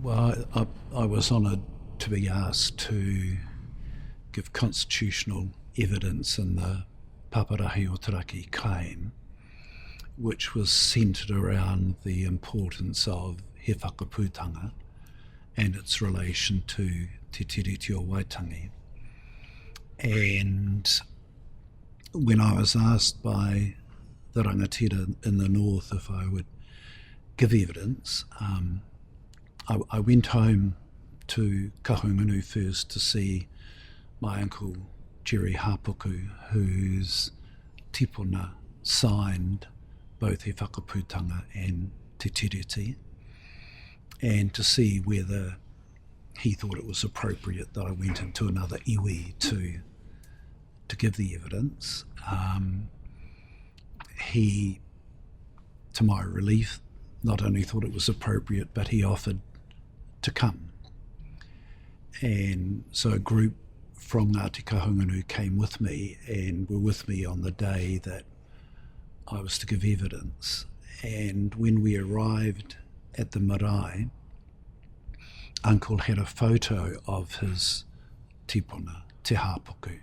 Well, I was honoured to be asked to give constitutional evidence in the Paparahi o Taraki claim, which was centred around the importance of He Whakaputanga and its relation to Te Treaty of Waitangi. And when I was asked by the rangatira in the north if I would give evidence, I went home to Kahungunu first to see my uncle Jerry Hapuku, whose tipuna signed both He Whakaputanga and Te Tiriti, and to see whether he thought it was appropriate that I went into another iwi to give the evidence. He, to my relief, not only thought it was appropriate, but he offered to come. And so a group from Ngāti Kahungunu came with me and were with me on the day that I was to give evidence. And when we arrived at the marae, Uncle had a photo of his tipuna, Te Hapuku,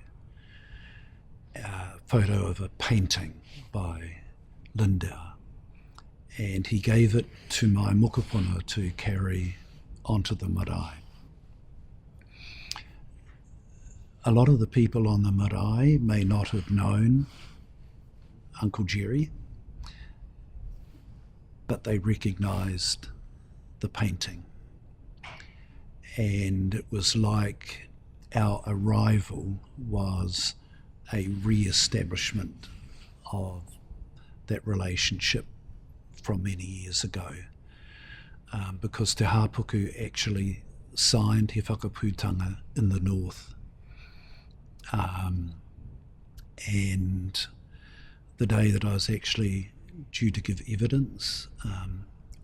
a photo of a painting by Lindau, and he gave it to my mokopuna to carry onto the marae. A lot of the people on the marae may not have known Uncle Jerry, but they recognised the painting. And it was like our arrival was a re-establishment of that relationship from many years ago, because Te Hapuku actually signed He Whakaputanga in the north, and the day that I was actually due to give evidence,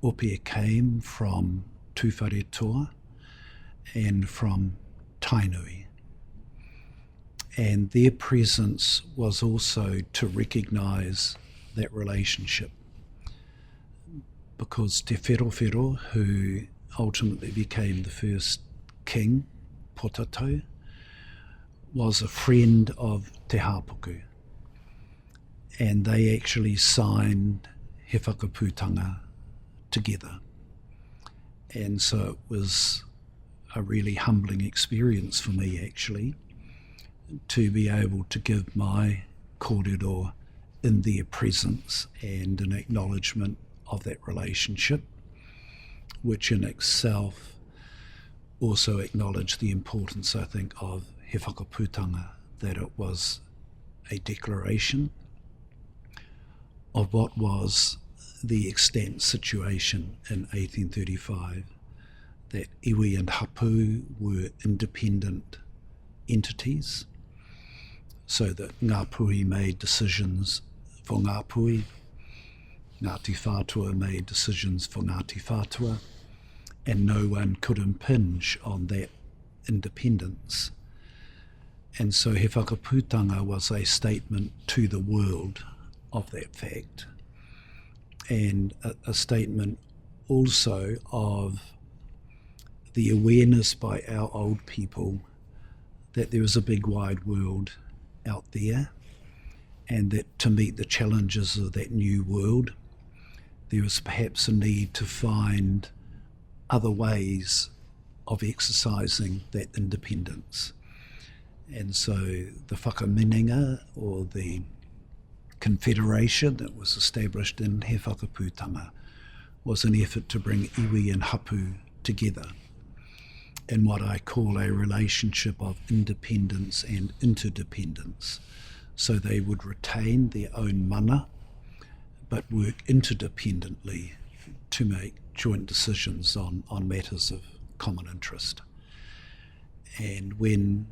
Opia came from Tūwharetoa and from Tainui, and their presence was also to recognise that relationship, because Te Wherowhero, who ultimately became the first king, Potato, was a friend of Te Hapuku, and they actually signed He Whakaputanga together. And so it was a really humbling experience for me, actually, to be able to give my kōrero in their presence and an acknowledgement of that relationship, which in itself also acknowledged the importance, I think, of He Whakaputanga, that it was a declaration of what was the extant situation in 1835, that iwi and hapu were independent entities, so that Ngāpuhi made decisions for Ngāpuhi, Ngāti Whātua made decisions for Ngāti Whātua, and no one could impinge on that independence. And so He Whakaputanga was a statement to the world of that fact, and a statement also of the awareness by our old people that there is a big wide world out there, and that to meet the challenges of that new world, there is perhaps a need to find other ways of exercising that independence. And so the whakamininga, or the confederation that was established in He Whakaputanga, was an effort to bring iwi and hapu together in what I call a relationship of independence and interdependence. So they would retain their own mana, but work interdependently to make joint decisions on matters of common interest. And when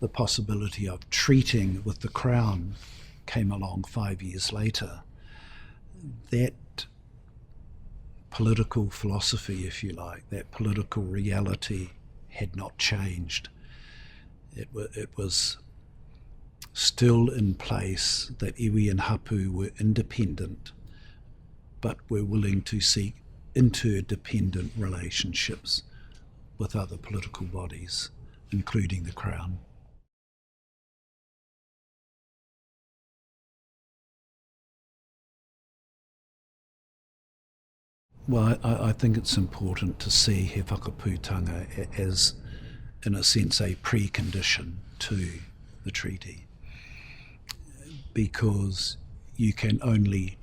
the possibility of treating with the Crown came along 5 years later, that political philosophy, if you like, that political reality had not changed. It was still in place that iwi and hapu were independent, but were willing to seek interdependent relationships with other political bodies, including the Crown. Well, I think it's important to see He Whakaputanga as, in a sense, a precondition to the treaty, because you can only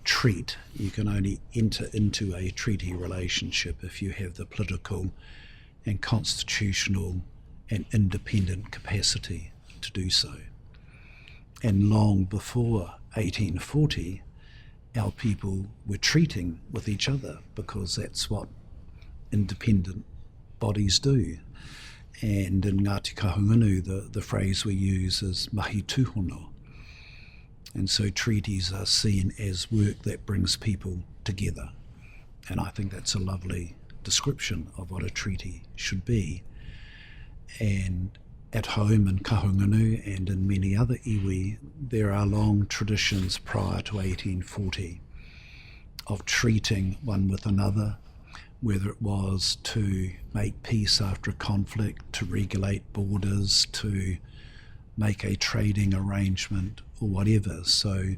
enter into a treaty relationship if you have the political and constitutional and independent capacity to do so. And long before 1840, our people were treating with each other, because that's what independent bodies do. And in Ngāti Kahungunu, the phrase we use is mahi tūhono. And so treaties are seen as work that brings people together. And I think that's a lovely description of what a treaty should be. And at home in Kahungunu and in many other iwi, there are long traditions prior to 1840 of treating one with another, whether it was to make peace after a conflict, to regulate borders, to make a trading arrangement or whatever. So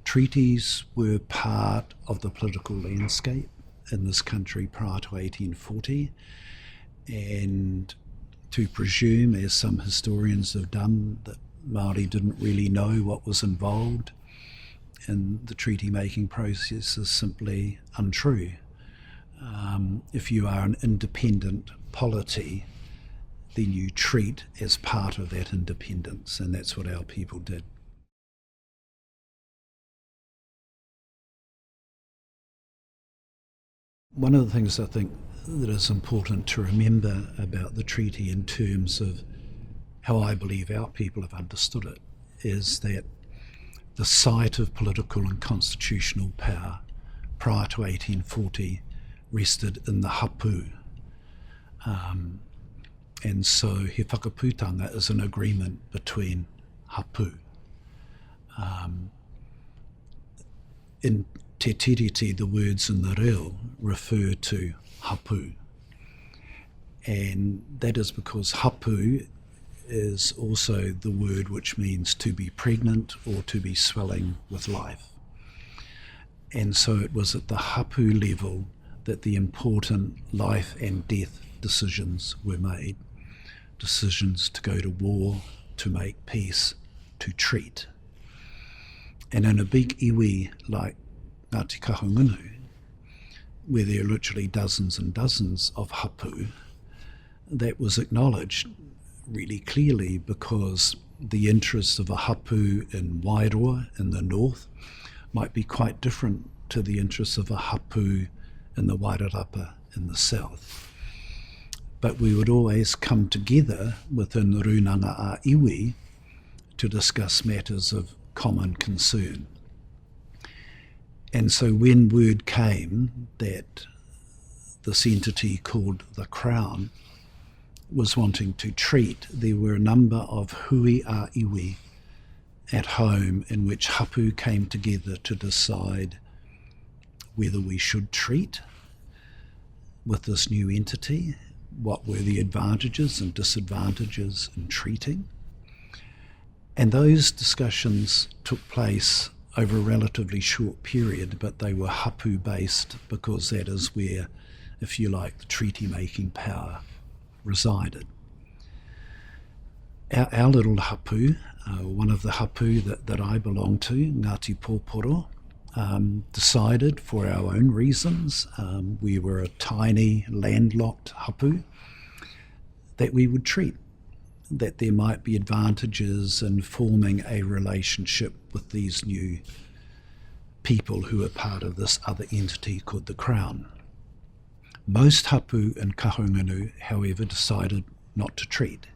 treaties were part of the political landscape in this country prior to 1840, and to presume, as some historians have done, that Māori didn't really know what was involved in the treaty-making process is simply untrue. If you are an independent polity, then you treat as part of that independence, and that's what our people did. One of the things I think that is important to remember about the treaty in terms of how I believe our people have understood it is that the site of political and constitutional power prior to 1840 rested in the hapu. And so He Whakaputanga is an agreement between hapu. In Te Tiriti, the words in the reo refer to hapu. And that is because hapu is also the word which means to be pregnant or to be swelling with life. And so it was at the hapu level that the important life and death decisions were made. Decisions to go to war, to make peace, to treat. And in a big iwi like Ngāti Kahungunu, where there are literally dozens and dozens of hapu, that was acknowledged really clearly, because the interests of a hapu in Wairoa in the north might be quite different to the interests of a hapu in the Wairarapa in the south. But we would always come together within Runanga a iwi to discuss matters of common concern. And so when word came that this entity called the Crown was wanting to treat, there were a number of hui a iwi at home in which hapu came together to decide whether we should treat with this new entity, what were the advantages and disadvantages in treating. And those discussions took place over a relatively short period, but they were hapu based because that is where, if you like, the treaty making power resided. Our little hapu, one of the hapu that I belong to, Ngāti Pōporo, decided for our own reasons, we were a tiny landlocked hapu, that we would treat, that there might be advantages in forming a relationship with these new people who are part of this other entity called the Crown. Most hapu in Kahungunu, however, decided not to treat.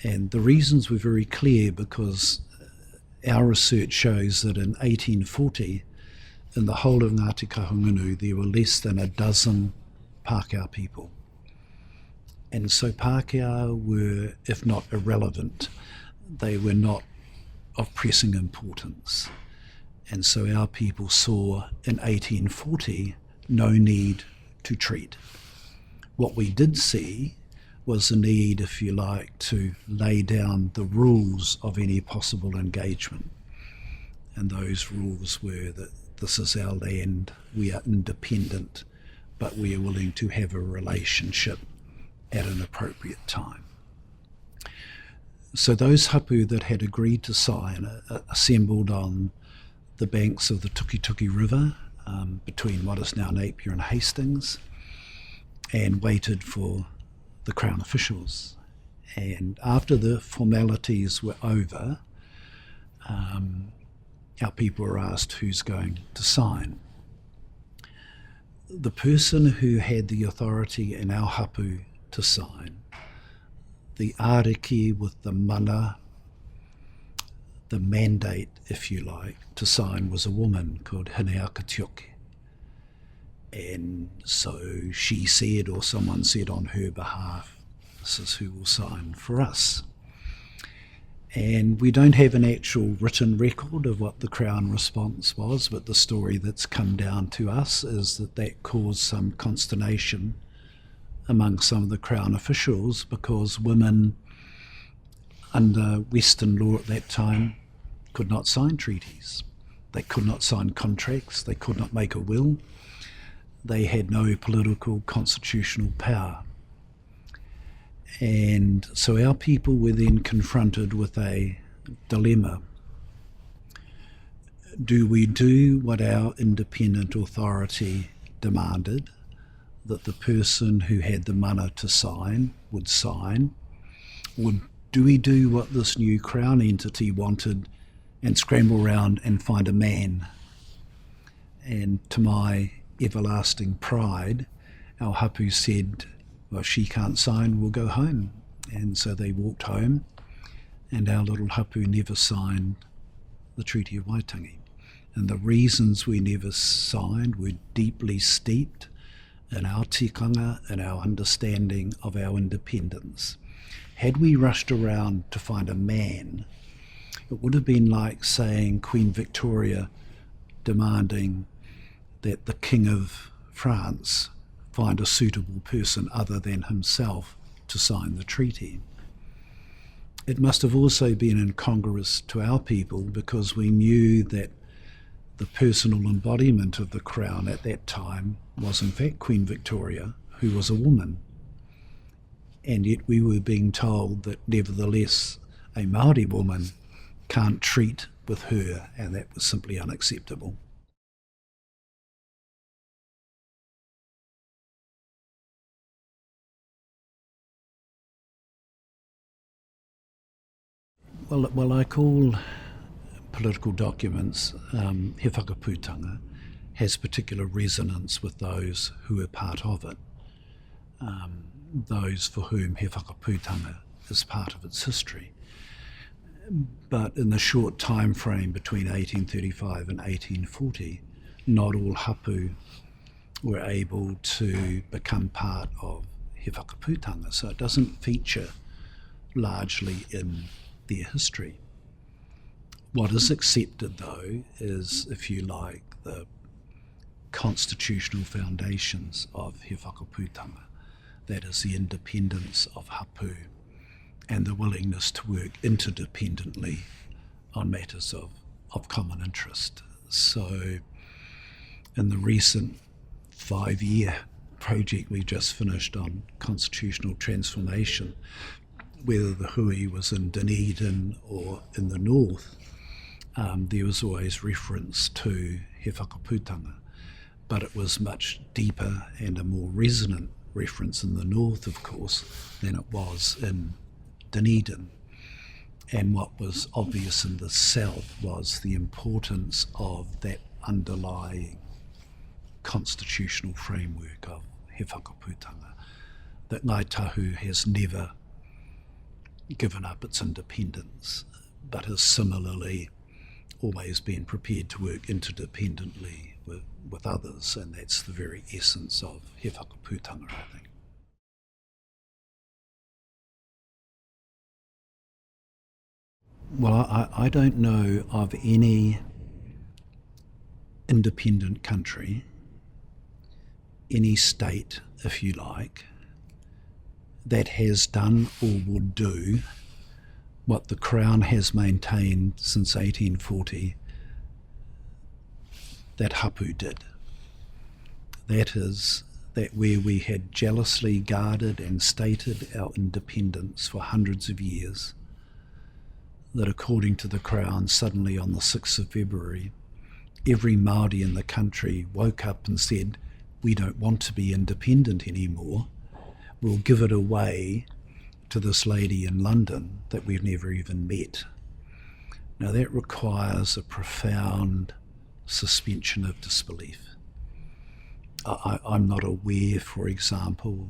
And the reasons were very clear, because our research shows that in 1840, in the whole of Ngāti Kahungunu, there were less than a dozen Pākehā people. And so Pākehā were, if not irrelevant, they were not of pressing importance. And so our people saw in 1840 no need to treat. What we did see was the need, if you like, to lay down the rules of any possible engagement. And those rules were that this is our land, we are independent, but we are willing to have a relationship at an appropriate time. So those hapu that had agreed to sign assembled on the banks of the Tukituki River between what is now Napier and Hastings, and waited for the Crown officials. And after the formalities were over, our people were asked who's going to sign. The person who had the authority in our hapu to sign, the ariki with the mana, the mandate, if you like, to sign, was a woman called Hineakatioke. And so she said, or someone said on her behalf, this is who will sign for us. And we don't have an actual written record of what the Crown response was, but the story that's come down to us is that that caused some consternation among some of the Crown officials, because women under Western law at that time could not sign treaties. They could not sign contracts. They could not make a will. They had no political constitutional power. And so our people were then confronted with a dilemma. Do we do what our independent authority demanded, that the person who had the mana to sign would sign? Or do we do what this new Crown entity wanted and scramble around and find a man? And to my everlasting pride, our hapu said, well, she can't sign, we'll go home. And so they walked home, and our little hapu never signed the Treaty of Waitangi. And the reasons we never signed were deeply steeped in our tikanga and our understanding of our independence. Had we rushed around to find a man, it would have been like saying Queen Victoria demanding that the King of France find a suitable person other than himself to sign the treaty. It must have also been incongruous to our people, because we knew that the personal embodiment of the Crown at that time was in fact Queen Victoria, who was a woman. And yet we were being told that nevertheless a Māori woman can't treat with her, and that was simply unacceptable. Well, I call political documents, He Whakaputanga has particular resonance with those who are part of it, those for whom He Whakaputanga is part of its history. But in the short time frame between 1835 and 1840, not all hapu were able to become part of He Whakaputanga, so it doesn't feature largely in their history. What is accepted, though, is, if you like, the constitutional foundations of He Whakaputanga. That is the independence of hapu and the willingness to work interdependently on matters of common interest. So in the recent 5-year project we just finished on constitutional transformation, whether the hui was in Dunedin or in the north, there was always reference to He Whakaputanga, but it was much deeper and a more resonant reference in the north, of course, than it was in Dunedin. And what was obvious in the south was the importance of that underlying constitutional framework of He Whakaputanga, that Ngāi Tahu has never given up its independence, but has similarly always been prepared to work interdependently with others, and that's the very essence of He Whakaputanga, I think. Well, I don't know of any independent country any state, if you like, that has done or would do what the Crown has maintained since 1840 that Hapu did. That is, that where we had jealously guarded and stated our independence for hundreds of years, that according to the Crown, suddenly on the 6th of February, every Māori in the country woke up and said, we don't want to be independent anymore, we'll give it away to this lady in London that we've never even met. Now that requires a profound suspension of disbelief. I'm not aware, for example,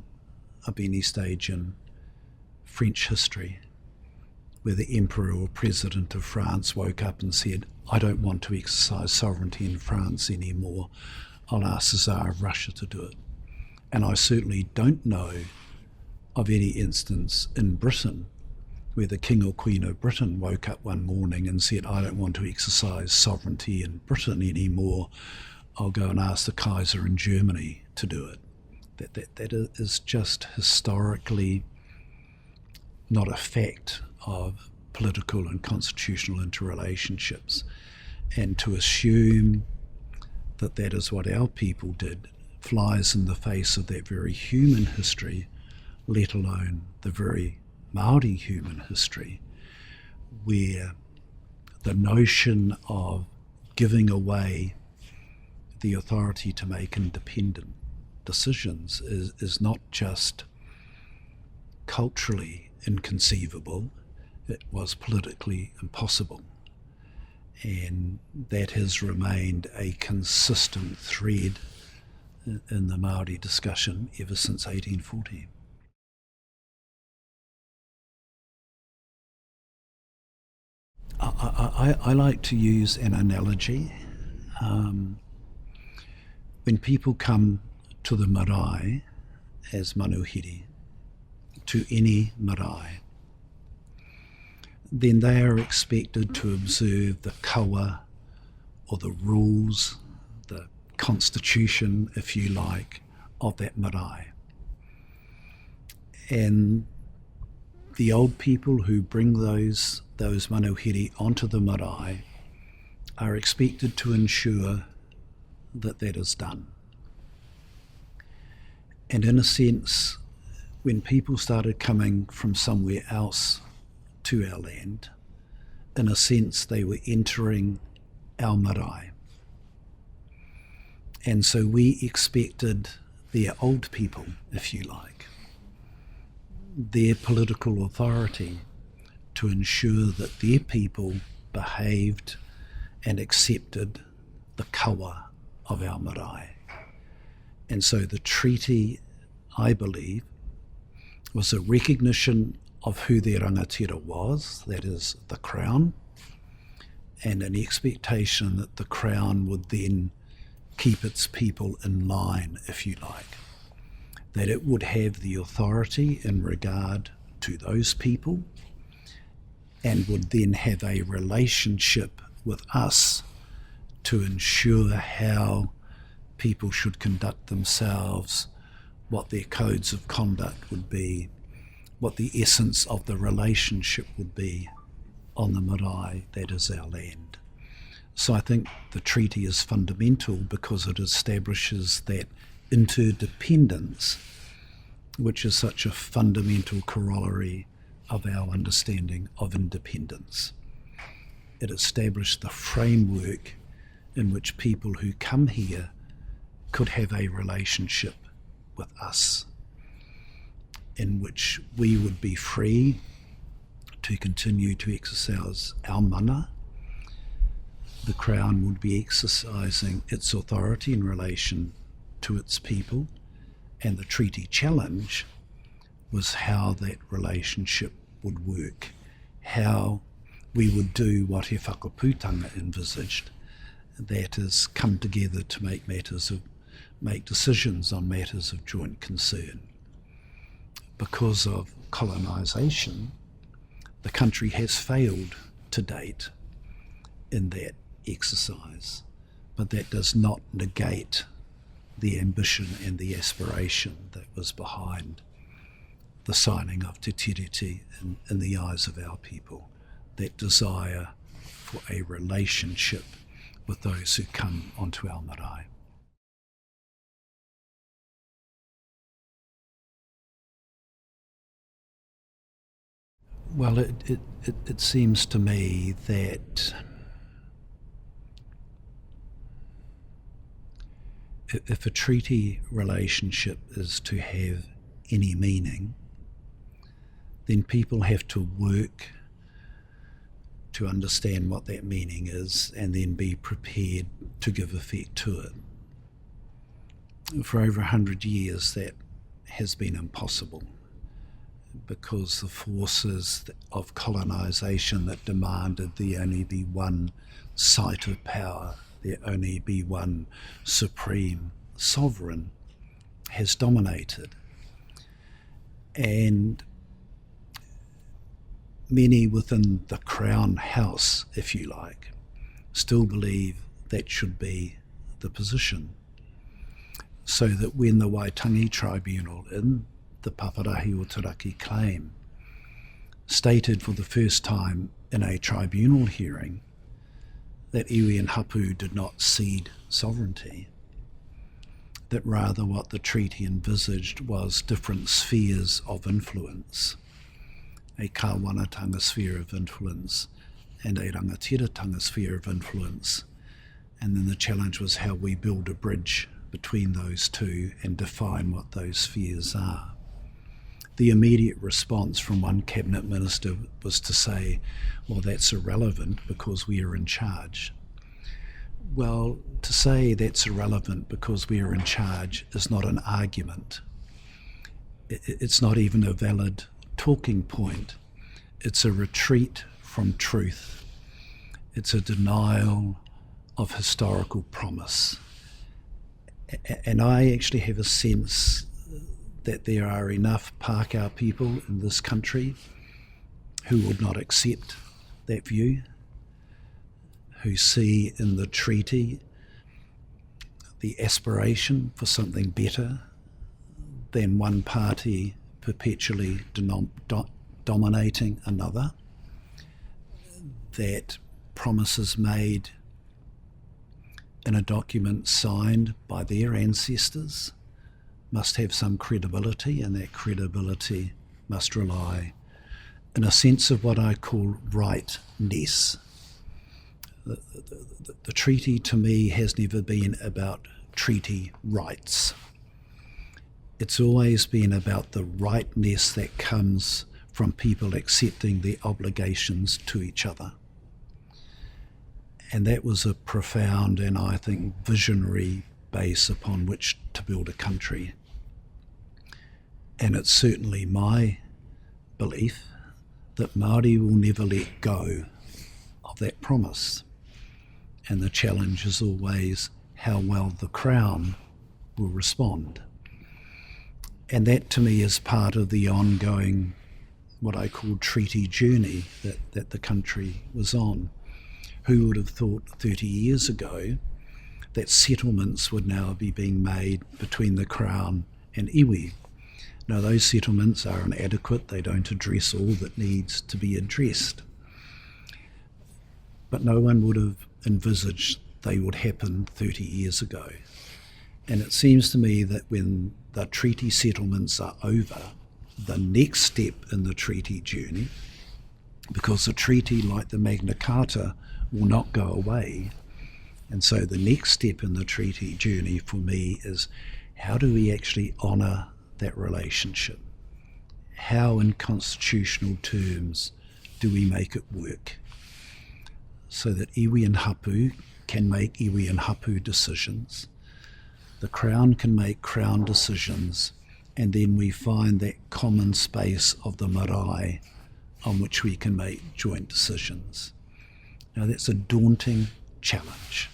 of any stage in French history where the Emperor or President of France woke up and said, I don't want to exercise sovereignty in France anymore, I'll ask the Tsar of Russia to do it. And I certainly don't know of any instance in Britain where the King or Queen of Britain woke up one morning and said, I don't want to exercise sovereignty in Britain anymore, I'll go and ask the Kaiser in Germany to do it. That is just historically not a fact of political and constitutional interrelationships. And to assume that that is what our people did flies in the face of that very human history, let alone the very Māori human history, where the notion of giving away the authority to make independent decisions is not just culturally inconceivable, it was politically impossible. And that has remained a consistent thread in the Māori discussion ever since 1840. I like to use an analogy. When people come to the marae as manuhiri, to any marae, then they are expected to observe the kawa, or the rules, the constitution, if you like, of that marae. And the old people who bring those manuhiri onto the marae are expected to ensure that that is done. And in a sense, when people started coming from somewhere else to our land, in a sense they were entering our marae. And so we expected their old people, if you like, their political authority to ensure that their people behaved and accepted the kawa of our marae. And so the treaty, I believe, was a recognition of who their rangatira was, that is the Crown, and an expectation that the Crown would then keep its people in line, if you like, that it would have the authority in regard to those people and would then have a relationship with us to ensure how people should conduct themselves, what their codes of conduct would be, what the essence of the relationship would be on the marae that is our land. So I think the treaty is fundamental because it establishes that interdependence, which is such a fundamental corollary of our understanding of independence. It established the framework in which people who come here could have a relationship with us, in which we would be free to continue to exercise our mana. The Crown would be exercising its authority in relation to its people, and the treaty challenge was how that relationship would work, how we would do what He Whakaputanga envisaged, that is, come together to make decisions on matters of joint concern. Because of colonisation, the country has failed to date in that exercise, but that does not negate the ambition and the aspiration that was behind the signing of Te Tiriti in the eyes of our people, that desire for a relationship with those who come onto our marae. Well, it seems to me that if a treaty relationship is to have any meaning, then people have to work to understand what that meaning is and then be prepared to give effect to it. For over 100 years that has been impossible, because the forces of colonisation that demanded there only be one site of power, there only be one supreme sovereign, has dominated. And many within the Crown House, if you like, still believe that should be the position. So that when the Waitangi Tribunal in the Paparahi o Taraki claim stated for the first time in a tribunal hearing that iwi and hapu did not cede sovereignty, that rather what the treaty envisaged was different spheres of influence, a Kāwanatanga sphere of influence and a Rangatiratanga sphere of influence, and then the challenge was how we build a bridge between those two and define what those spheres are. The immediate response from one cabinet minister was to say, well, that's irrelevant because we are in charge. Well, to say that's irrelevant because we are in charge is not an argument. It's not even a valid talking point. It's a retreat from truth. It's a denial of historical promise. And I actually have a sense that there are enough Pākehā people in this country who would not accept that view, who see in the treaty the aspiration for something better than one party perpetually dominating another, that promises made in a document signed by their ancestors must have some credibility, and that credibility must rely in a sense of what I call rightness. The treaty to me has never been about treaty rights. It's always been about the rightness that comes from people accepting their obligations to each other. And that was a profound and I think visionary base upon which to build a country. And it's certainly my belief that Māori will never let go of that promise. And the challenge is always how well the Crown will respond. And that to me is part of the ongoing, what I call treaty journey that the country was on. Who would have thought 30 years ago that settlements would now be being made between the Crown and iwi? Now those settlements are inadequate, they don't address all that needs to be addressed. But no one would have envisaged they would happen 30 years ago. And it seems to me that when the treaty settlements are over, the next step in the treaty journey, because the treaty, like the Magna Carta, will not go away, and so the next step in the treaty journey for me is how do we actually honour that relationship? How in constitutional terms do we make it work so that iwi and hapu can make iwi and hapu decisions, the Crown can make Crown decisions, and then we find that common space of the marae on which we can make joint decisions. Now that's a daunting challenge,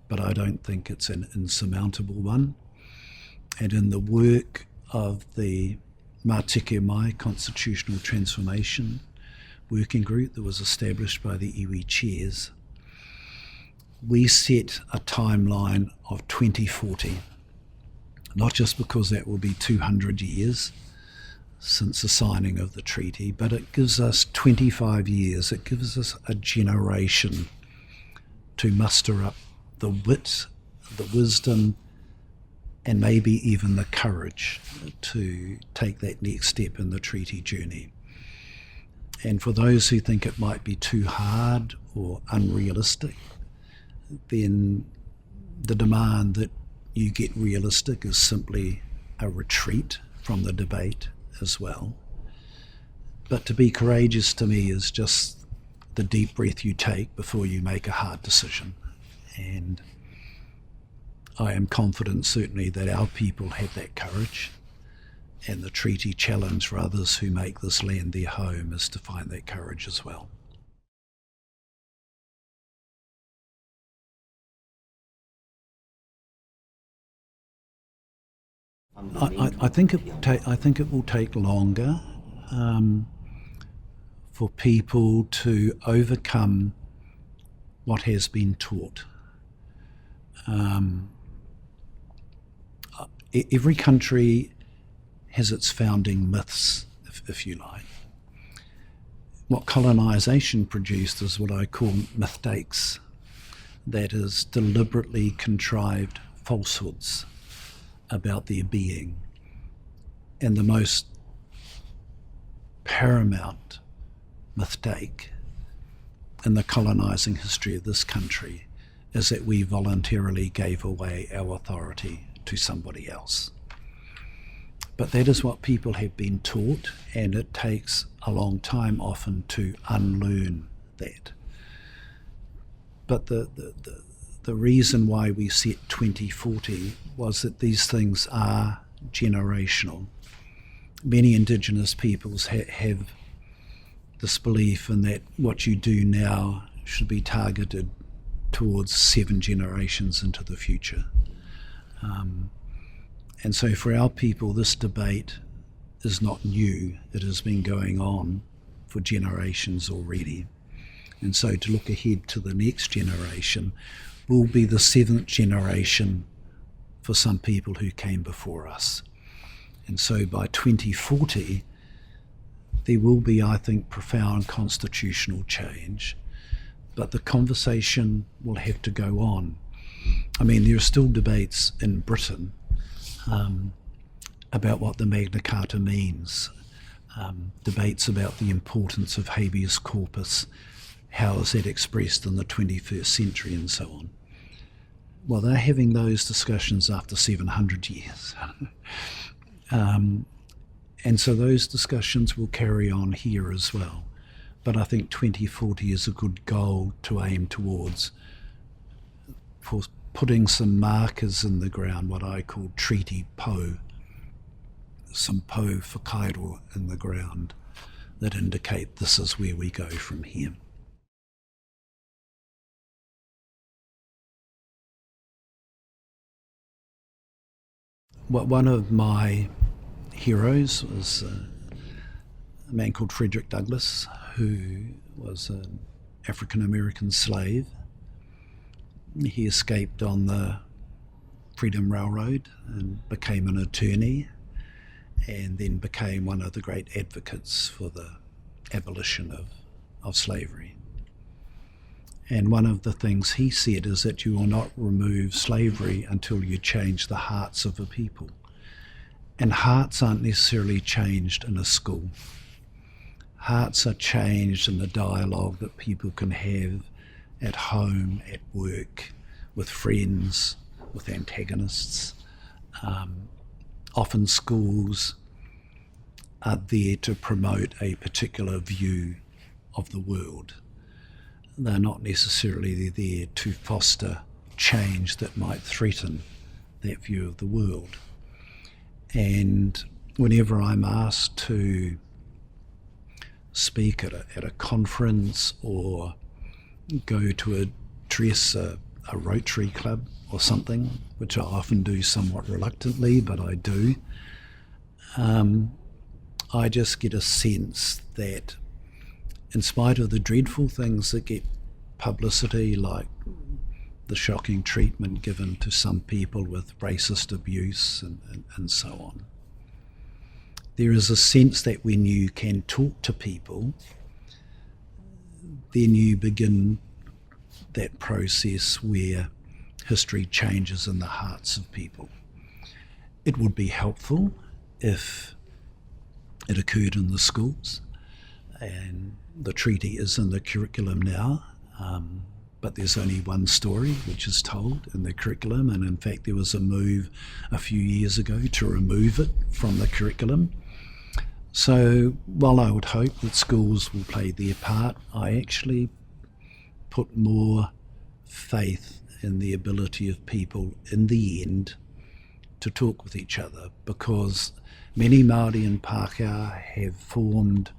but I don't think it's an insurmountable one. And in the work of the Mātike Mai Constitutional Transformation Working Group that was established by the iwi chairs, we set a timeline of 2040, not just because that will be 200 years since the signing of the treaty, but it gives us 25 years, it gives us a generation to muster up the wit, the wisdom, and maybe even the courage to take that next step in the treaty journey. And for those who think it might be too hard or unrealistic, then the demand that you get realistic is simply a retreat from the debate as well. But to be courageous to me is just the deep breath you take before you make a hard decision. And I am confident certainly that our people have that courage, and the treaty challenge for others who make this land their home is to find that courage as well. I think it will take longer for people to overcome what has been taught. Every country has its founding myths, if you like. What colonisation produced is what I call mythtakes, that is, deliberately contrived falsehoods about their being. And the most paramount mistake in the colonising history of this country is that we voluntarily gave away our authority to somebody else. But that is what people have been taught, and it takes a long time often to unlearn that. But the reason why we set 2040 was that these things are generational. Many Indigenous peoples have this belief in that what you do now should be targeted towards 7 generations into the future. And so for our people, this debate is not new. It has been going on for generations already. And so to look ahead to the next generation will be the 7th generation for some people who came before us. And so by 2040, there will be, I think, profound constitutional change, but the conversation will have to go on. I mean, there are still debates in Britain about what the Magna Carta means, debates about the importance of habeas corpus, how is that expressed in the 21st century, and so on. Well, they're having those discussions after 700 years. And so those discussions will carry on here as well. But I think 2040 is a good goal to aim towards, for putting some markers in the ground, what I call treaty po, some po whakairo in the ground that indicate this is where we go from here. One of my heroes was a man called Frederick Douglass, who was an African-American slave. He escaped on the Freedom Railroad and became an attorney, and then became one of the great advocates for the abolition of slavery. And one of the things he said is that you will not remove slavery until you change the hearts of a people. And hearts aren't necessarily changed in a school. Hearts are changed in the dialogue that people can have at home, at work, with friends, with antagonists. Often schools are there to promote a particular view of the world. They're not necessarily there to foster change that might threaten that view of the world. And whenever I'm asked to speak at a conference or go to address a Rotary Club or something, which I often do somewhat reluctantly, but I do, I just get a sense that in spite of the dreadful things that get publicity, like the shocking treatment given to some people with racist abuse and so on. There is a sense that when you can talk to people, then you begin that process where history changes in the hearts of people. It would be helpful if it occurred in the schools, and the treaty is in the curriculum now, but there's only one story which is told in the curriculum, and in fact there was a move a few years ago to remove it from the curriculum. So while I would hope that schools will play their part, I actually put more faith in the ability of people in the end to talk with each other, because many Māori and Pākehā have formed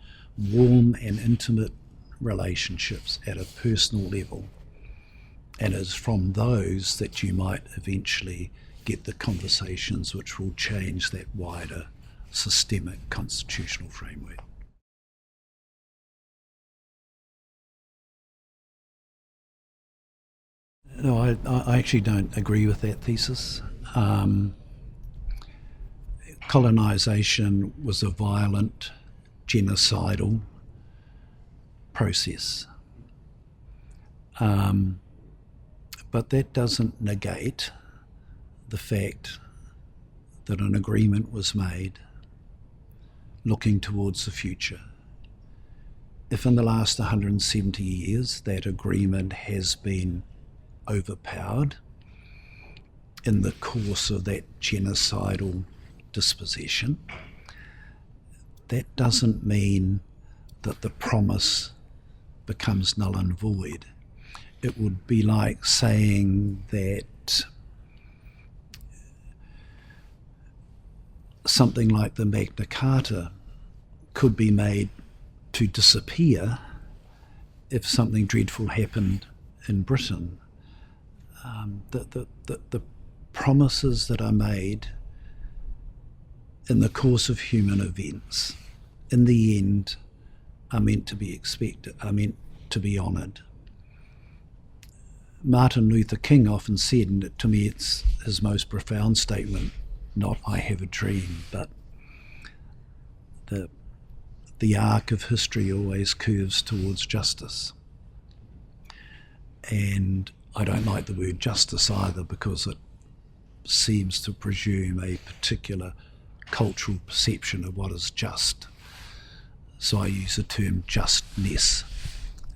warm and intimate relationships at a personal level, and it's from those that you might eventually get the conversations which will change that wider systemic constitutional framework. No, I actually don't agree with that thesis. Colonisation was a violent, genocidal process. But that doesn't negate the fact that an agreement was made looking towards the future. If in the last 170 years that agreement has been overpowered in the course of that genocidal dispossession, that doesn't mean that the promise becomes null and void. It would be like saying that something like the Magna Carta could be made to disappear if something dreadful happened in Britain. The promises that are made in the course of human events, in the end, are meant to be expected, are meant to be honoured. Martin Luther King often said, and to me it's his most profound statement, not "I have a dream," but the arc of history always curves towards justice. And I don't like the word justice either, because it seems to presume a particular cultural perception of what is just. So I use the term justness.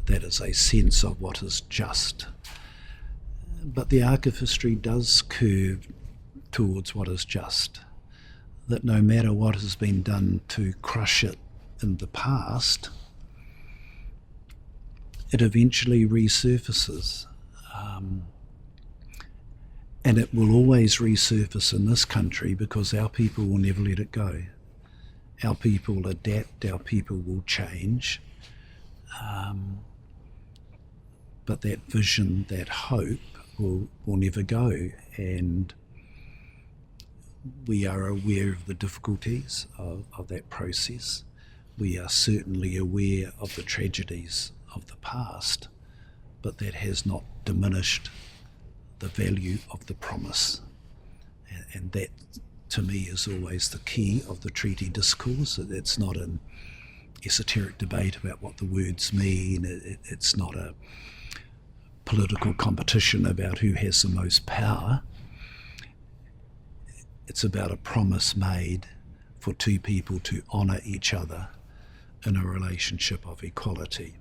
That is a sense of what is just. But the arc of history does curve towards what is just. That no matter what has been done to crush it in the past, it eventually resurfaces. And it will always resurface in this country because our people will never let it go. Our people will adapt, our people will change. But that vision, that hope will never go. And we are aware of the difficulties of that process. We are certainly aware of the tragedies of the past, but that has not diminished the value of the promise. And that, to me, is always the key of the treaty discourse. It's not an esoteric debate about what the words mean. It's not a political competition about who has the most power. It's about a promise made for two people to honour each other in a relationship of equality.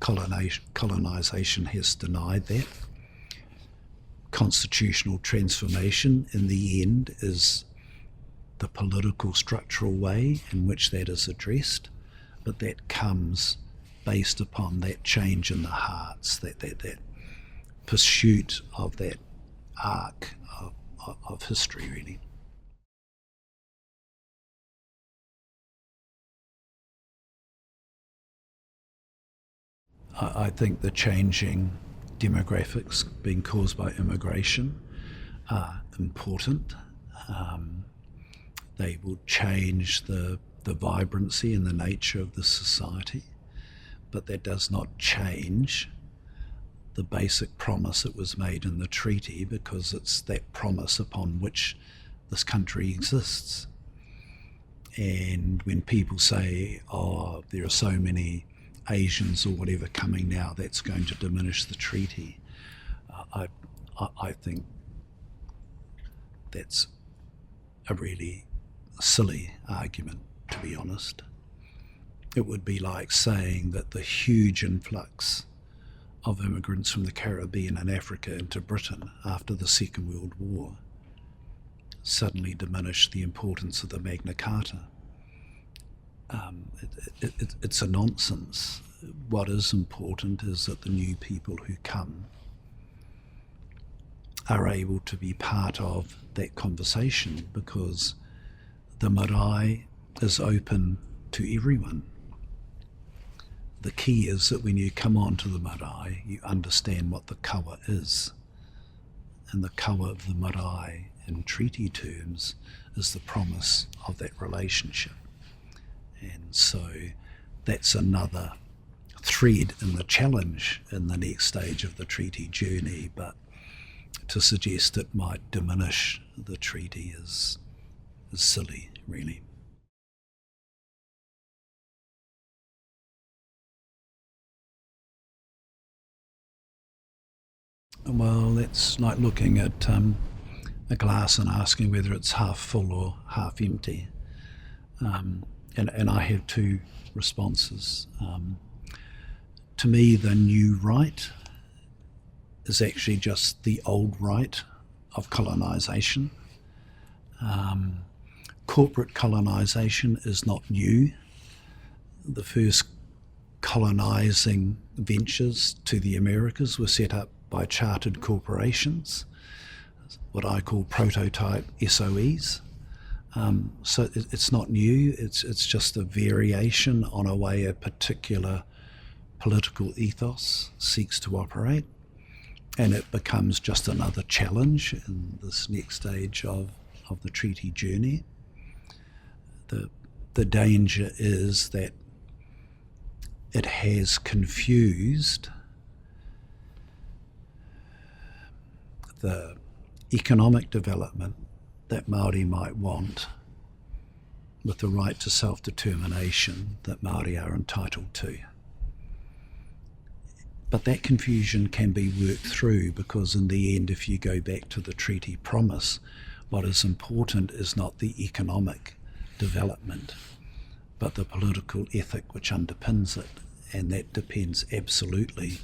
Colonisation has denied that. Constitutional transformation, in the end, is the political structural way in which that is addressed, but that comes based upon that change in the hearts, that pursuit of that arc of history, really. I think the changing demographics being caused by immigration are important. They will change the vibrancy and the nature of the society, but that does not change the basic promise that was made in the treaty, because it's that promise upon which this country exists. And when people say, oh, there are so many Asians or whatever coming now, that's going to diminish the treaty, I think that's a really silly argument, to be honest. It would be like saying that the huge influx of immigrants from the Caribbean and Africa into Britain after the Second World War suddenly diminished the importance of the Magna Carta. It's a nonsense. What is important is that the new people who come are able to be part of that conversation, because the marae is open to everyone. The key is that when you come onto the marae, you understand what the kawa is. And the kawa of the marae in treaty terms is the promise of that relationship. And so that's another thread in the challenge in the next stage of the treaty journey, but to suggest it might diminish the treaty is silly, really. Well, that's like looking at a glass and asking whether it's half full or half empty. And I have two responses. To me, the new right is actually just the old right of colonisation. Corporate colonisation is not new. The first colonising ventures to the Americas were set up by chartered corporations, what I call prototype SOEs. So it's not new, it's just a variation on a way a particular political ethos seeks to operate, and it becomes just another challenge in this next stage of the treaty journey. The danger is that it has confused the economic development that Māori might want with the right to self-determination that Māori are entitled to. But that confusion can be worked through, because in the end, if you go back to the treaty promise, what is important is not the economic development, but the political ethic which underpins it, and that depends absolutely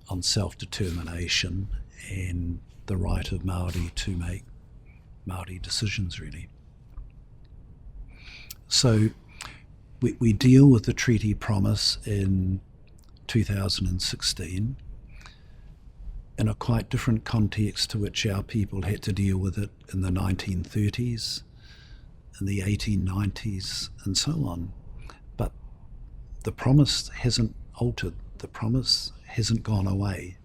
on self-determination and the right of Māori to make Māori decisions, really. So we deal with the treaty promise in 2016 in a quite different context to which our people had to deal with it in the 1930s, in the 1890s, and so on. But the promise hasn't altered. The promise hasn't gone away.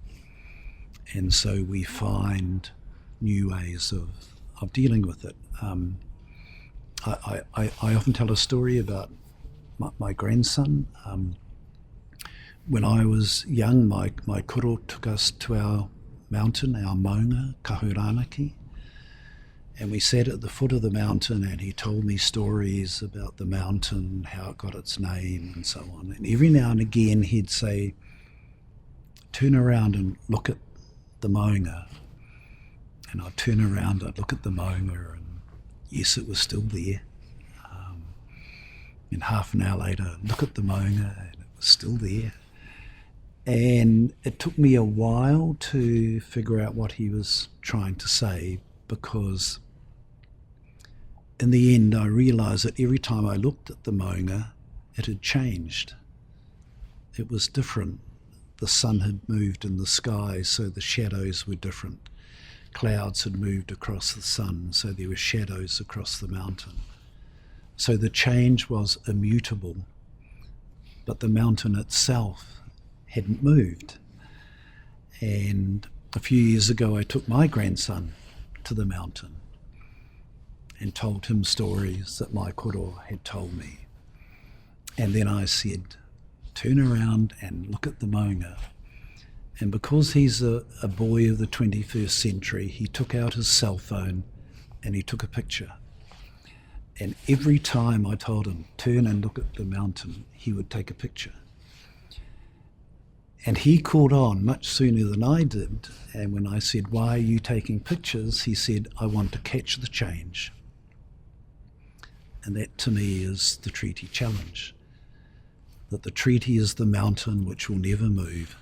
And so we find new ways of dealing with it. I often tell a story about my grandson. When I was young, my koro took us to our mountain, our maunga, Kahuranaki, and we sat at the foot of the mountain, and he told me stories about the mountain, how it got its name, and so on. And every now and again he'd say, turn around and look at the maunga. And I'd turn around, I'd look at the maunga, and yes, it was still there. And half an hour later, I'd look at the maunga, and it was still there. And it took me a while to figure out what he was trying to say, because in the end I realised that every time I looked at the maunga, it had changed. It was different. The sun had moved in the sky, so the shadows were different. Clouds had moved across the sun, so there were shadows across the mountain. So the change was immutable, but the mountain itself hadn't moved. And a few years ago I took my grandson to the mountain and told him stories that my koro had told me. And then I said, turn around and look at the maunga. And because he's a boy of the 21st century, he took out his cell phone and he took a picture. And every time I told him, turn and look at the mountain, he would take a picture. And he caught on much sooner than I did. And when I said, why are you taking pictures? He said, I want to catch the change. And that to me is the treaty challenge. That the treaty is the mountain which will never move.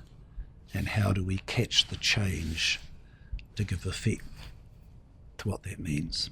And how do we catch the change to give effect to what that means?